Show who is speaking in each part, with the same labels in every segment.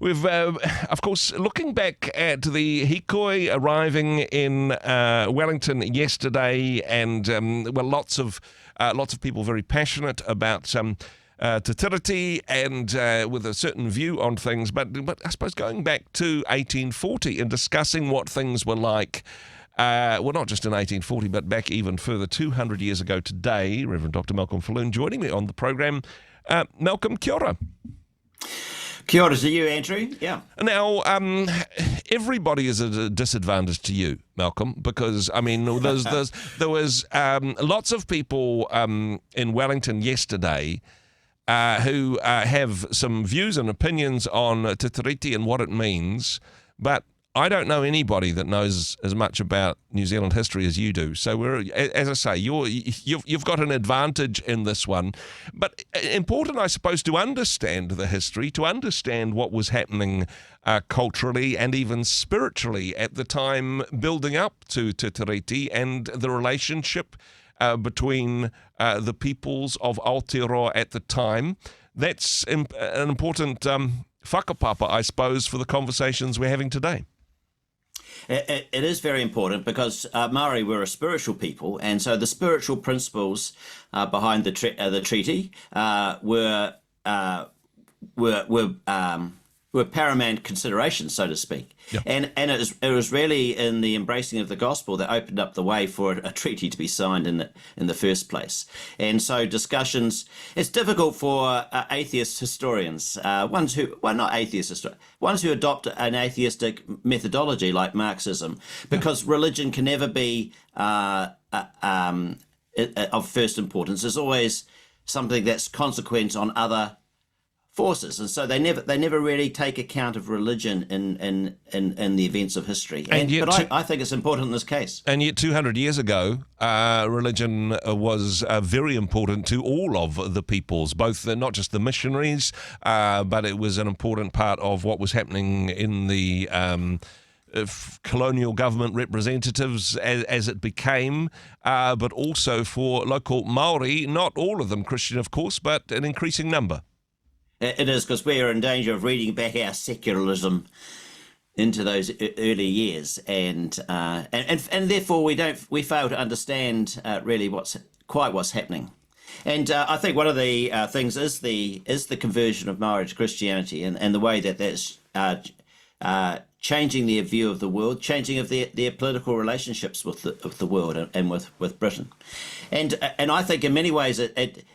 Speaker 1: We've, of course, looking back at the hikoi arriving in Wellington yesterday, and lots of people very passionate about Te Tiriti and with a certain view on things. But I suppose going back to 1840 and discussing what things were like. Not just in 1840, but back even further, 200 years ago today. Reverend Dr. Falloon joining me on the program. Malcolm, kia ora.
Speaker 2: Kia ora to you, Andrew. Yeah.
Speaker 1: Now, everybody is at a disadvantage to you, Malcolm, because, I mean, there was lots of people in Wellington yesterday who have some views and opinions on Te Tiriti and what it means, but I don't know anybody that knows as much about New Zealand history as you do. So as I say, you've got an advantage in this one. But important, I suppose, to understand the history, to understand what was happening culturally and even spiritually at the time building up to Te Tiriti and the relationship between the peoples of Aotearoa at the time. That's an important whakapapa, I suppose, for the conversations we're having today.
Speaker 2: It is very important because Māori were a spiritual people, and so the spiritual principles behind the treaty were paramount considerations, so to speak. Yep. And it was really in the embracing of the gospel that opened up the way for a treaty to be signed in the first place. And so discussions, it's difficult for atheist historians, ones who adopt an atheistic methodology like Marxism, because religion can never be of first importance. There's always something that's consequent on other forces, and so they never really take account of religion in the events of history. But I think it's important in this case.
Speaker 1: And yet 200 years ago, religion was very important to all of the peoples, both not just the missionaries, but it was an important part of what was happening in the colonial government representatives as it became, but also for local Māori, not all of them Christian, of course, but an increasing number.
Speaker 2: It is, because we are in danger of reading back our secularism into those early years, and therefore we fail to understand really what's happening. And I think one of the things is the conversion of Māori to Christianity, and the way that's changing their view of the world, changing of their political relationships with the world and with Britain. And I think in many ways it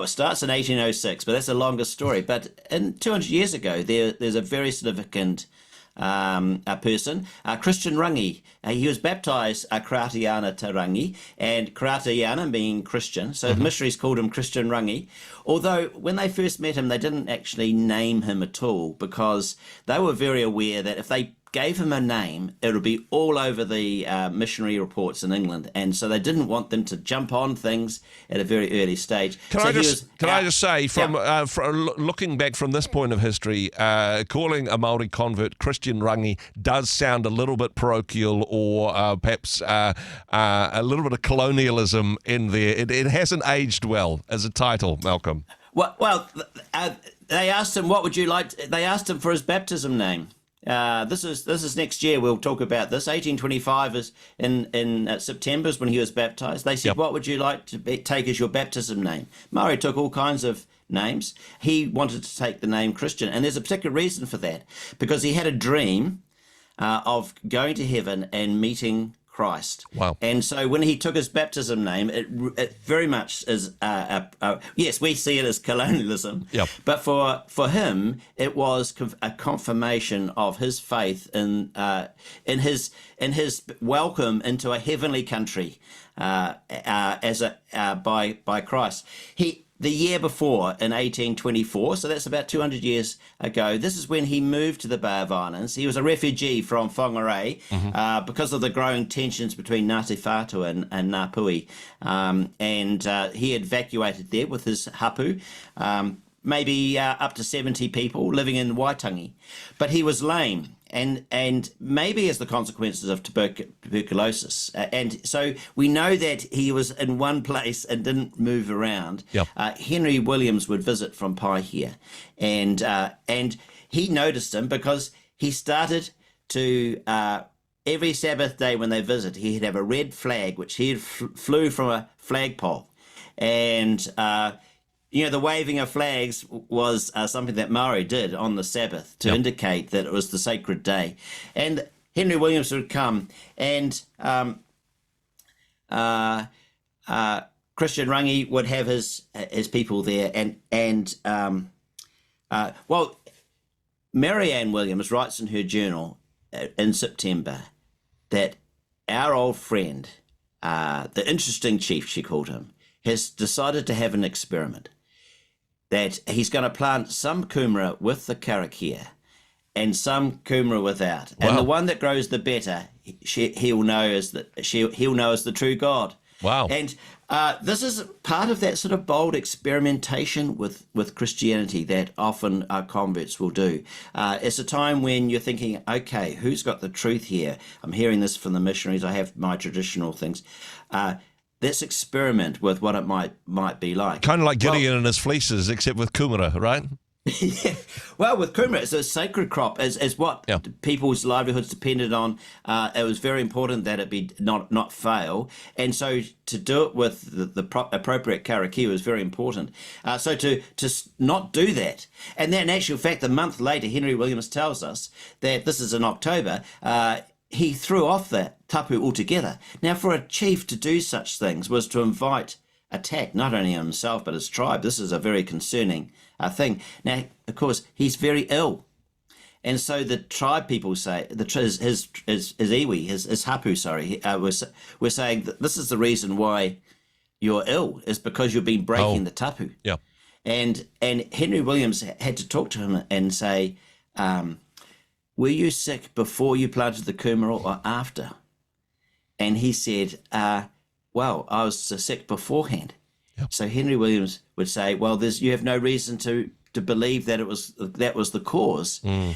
Speaker 2: starts in 1806, but that's a longer story. But 200 years ago, there's a very significant person, Christian Rangi. He was baptised Karatiana Te Rangi, and Karatiana being Christian, so the missionaries called him Christian Rangi. Although when they first met him, they didn't actually name him at all, because they were very aware that if they gave him a name, it would be all over the missionary reports in England, and so they didn't want them to jump on things at a very early stage.
Speaker 1: Can I just say, from looking back from this point of history, calling a Māori convert Christian Rangi does sound a little bit parochial, or perhaps a little bit of colonialism in there. It hasn't aged well as a title, Malcolm.
Speaker 2: Well, they asked him, "What would you like?" They asked him for his baptism name. This is next year. We'll talk about this. 1825 is in September is when he was baptized. They said, "What would you like to take as your baptism name?" Māori took all kinds of names. He wanted to take the name Christian, and there's a particular reason for that, because he had a dream of going to heaven and meeting Christ.
Speaker 1: Wow.
Speaker 2: And so when he took his baptism name, it very much is, yes, we see it as colonialism, but for him, it was a confirmation of his faith in his welcome into a heavenly country by Christ. The year before, in 1824, so that's about 200 years ago, this is when he moved to the Bay of Islands. He was a refugee from Whangarei because of the growing tensions between Ngāti Whātua and Ngāpui. And he evacuated there with his hapu, maybe up to 70 people living in Waitangi. But he was lame, and maybe as the consequences of tuberculosis. And so we know that he was in one place and didn't move around. Henry Williams would visit from Paihia, and he noticed him because he started to, every Sabbath day when they visit, he'd have a red flag, which he flew from a flagpole. And, the waving of flags was something that Māori did on the Sabbath to indicate that it was the sacred day. And Henry Williams would come, and Christian Rangi would have his people there, and Marianne Williams writes in her journal in September that our old friend, the interesting chief, she called him, has decided to have an experiment, that he's going to plant some kumara with the karakia and some kumara without. Wow. And the one that grows the better, he'll know as the true God.
Speaker 1: Wow.
Speaker 2: And this is part of that sort of bold experimentation with Christianity that often converts will do. It's a time when you're thinking, okay, who's got the truth here? I'm hearing this from the missionaries. I have my traditional things. Let's experiment with what it might be like.
Speaker 1: Kind of like Gideon and his fleeces, except with kumara, right?
Speaker 2: Yeah. Well, with kumara, it's a sacred crop, as what people's livelihoods depended on. It was very important that it be not fail, and so to do it with the appropriate karakia was very important. So to not do that, and then in actual fact, a month later, Henry Williams tells us that this is in October. He threw off the tapu altogether. Now, for a chief to do such things was to invite attack, not only on himself but his tribe. This is a very concerning thing. Now, of course, he's very ill, and so the tribe people say his iwi, his hapu, we're saying that this is the reason why you're ill, is because you've been breaking the tapu.
Speaker 1: Yeah,
Speaker 2: and Henry Williams had to talk to him and say, were you sick before you planted the kumara or after? And he said, well, I was sick beforehand. Yep. So Henry Williams would say, well, you have no reason to believe that that was the cause. Mm.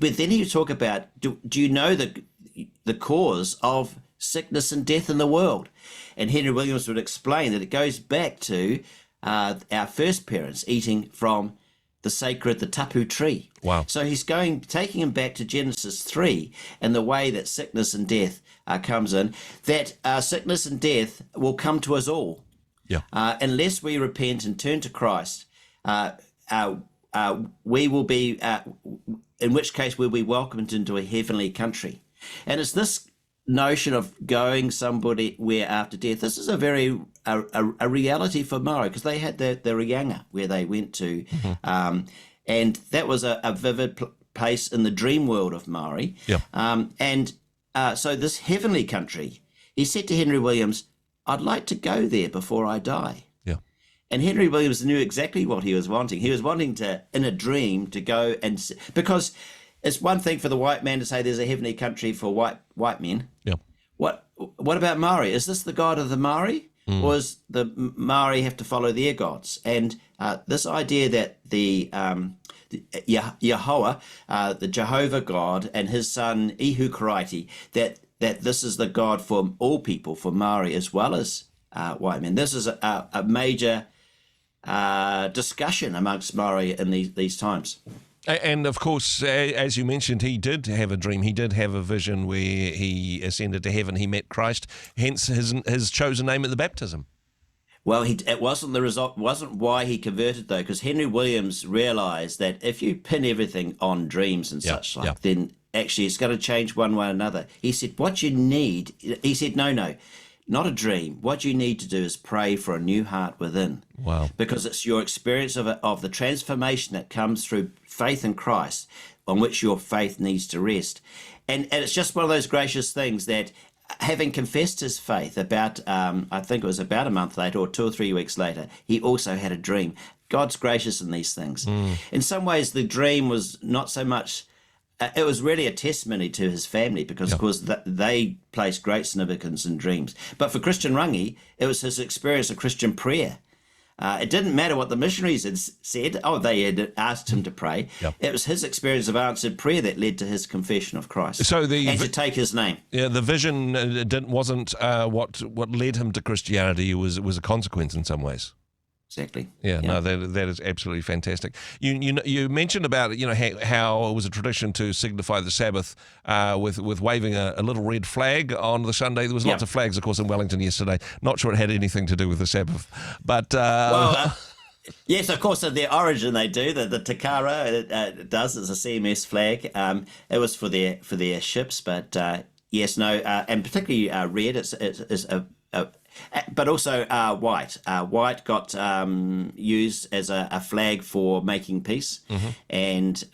Speaker 2: But then he would talk about, do you know the cause of sickness and death in the world? And Henry Williams would explain that it goes back to our first parents eating from the tapu tree.
Speaker 1: Wow.
Speaker 2: So he's taking him back to Genesis 3 and the way that sickness and death comes in, that sickness and death will come to us all.
Speaker 1: Yeah.
Speaker 2: Unless we repent and turn to Christ, we will be, in which case we'll be welcomed into a heavenly country. And it's this notion of going somewhere after death. This is a very a reality for Māori, because they had the Rianga where they went to, and that was a vivid place in the dream world of Māori. Yeah. So this heavenly country, he said to Henry Williams, I'd like to go there before I die.
Speaker 1: Yeah.
Speaker 2: And Henry Williams knew exactly what he was wanting. He was wanting to, in a dream, to go and, because it's one thing for the white man to say there's a heavenly country for white men.
Speaker 1: Yeah.
Speaker 2: What about Māori? Is this the God of the Māori? Or does the Māori have to follow their gods? And this idea that the Yahweh, the Jehovah God, and his son Ihu Karaiti, that this is the God for all people, for Māori as well as white men. This is a major discussion amongst Māori in these times.
Speaker 1: And of course, as you mentioned, he did have a dream. He did have a vision where he ascended to heaven. He met Christ, hence his chosen name at the baptism.
Speaker 2: Well, it wasn't the result. Wasn't why he converted, though, because Henry Williams realised that if you pin everything on dreams and such then actually it's going to change one way or another. He said, what you need, he said, no, not a dream. What you need to do is pray for a new heart within.
Speaker 1: Wow.
Speaker 2: Because it's your experience of the transformation that comes through faith in Christ, on which your faith needs to rest. And it's just one of those gracious things that, having confessed his faith about, I think it was about a month later or 2 or 3 weeks later, he also had a dream. God's gracious in these things. In some ways, the dream was not so much, it was really a testimony to his family, because, of course, they placed great significance in dreams. But for Christian Rangi, it was his experience of Christian prayer. It didn't matter what the missionaries had said. They had asked him to pray. Yep. It was his experience of answered prayer that led to his confession of Christ.
Speaker 1: So
Speaker 2: and to take his name.
Speaker 1: Yeah, the vision wasn't what led him to Christianity. It was a consequence in some ways.
Speaker 2: Exactly.
Speaker 1: Yeah, no, that is absolutely fantastic. You mentioned about how it was a tradition to signify the Sabbath with waving a little red flag on the Sunday. There was lots of flags, of course, in Wellington yesterday. Not sure it had anything to do with the Sabbath, but
Speaker 2: yes, of course, at their origin they do. The Takara does. It's a CMS flag. It was for their ships, but yes, no, and particularly red. It's but also white. White got used as a flag for making peace, and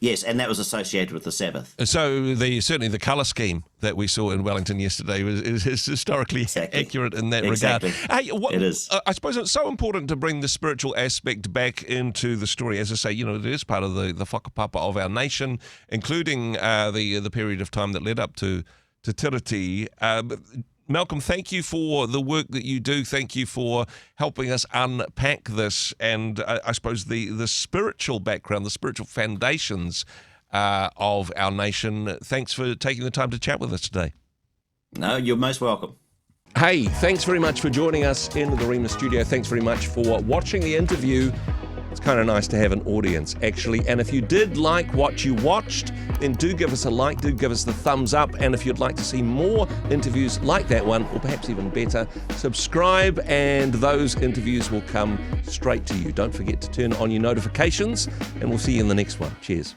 Speaker 2: yes, and that was associated with the Sabbath.
Speaker 1: So certainly the colour scheme that we saw in Wellington yesterday is historically accurate in that regard. Hey,
Speaker 2: it is.
Speaker 1: I suppose it's so important to bring the spiritual aspect back into the story. As I say, it is part of the whakapapa of our nation, including the period of time that led up to Tiriti. Malcolm, thank you for the work that you do. Thank you for helping us unpack this and I suppose the spiritual background, the spiritual foundations of our nation. Thanks for taking the time to chat with us today.
Speaker 2: No, you're most welcome.
Speaker 1: Hey, thanks very much for joining us in the Rhema studio. Thanks very much for watching the interview. It's kind of nice to have an audience, actually. And if you did like what you watched, then do give us a like, do give us the thumbs up. And if you'd like to see more interviews like that one, or perhaps even better, subscribe and those interviews will come straight to you. Don't forget to turn on your notifications, and we'll see you in the next one. Cheers.